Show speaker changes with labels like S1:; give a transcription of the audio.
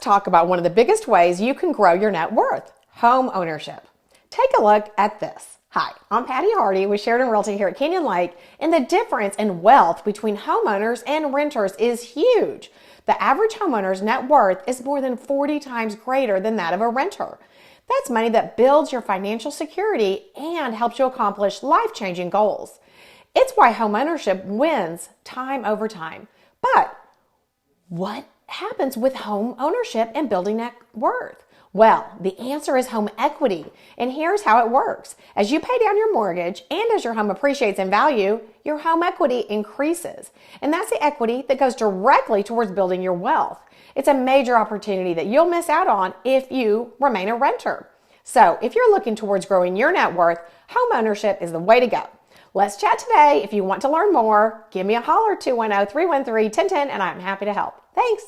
S1: talk about one of the biggest ways you can grow your net worth, home ownership. Take a look at this. Hi, I'm Patty Hardy with Sheridan Realty here at Canyon Lake, and the difference in wealth between homeowners and renters is huge. The average homeowner's net worth is more than 40 times greater than that of a renter. That's money that builds your financial security and helps you accomplish life-changing goals. It's why homeownership wins time over time. But what happens with home ownership and building net worth? Well, the answer is home equity, and here's how it works. As you pay down your mortgage and as your home appreciates in value, your home equity increases. And that's the equity that goes directly towards building your wealth. It's a major opportunity that you'll miss out on if you remain a renter. So if you're looking towards growing your net worth, home ownership is the way to go. Let's chat today. If you want to learn more, give me a holler 210-313-1010 and I'm happy to help. Thanks.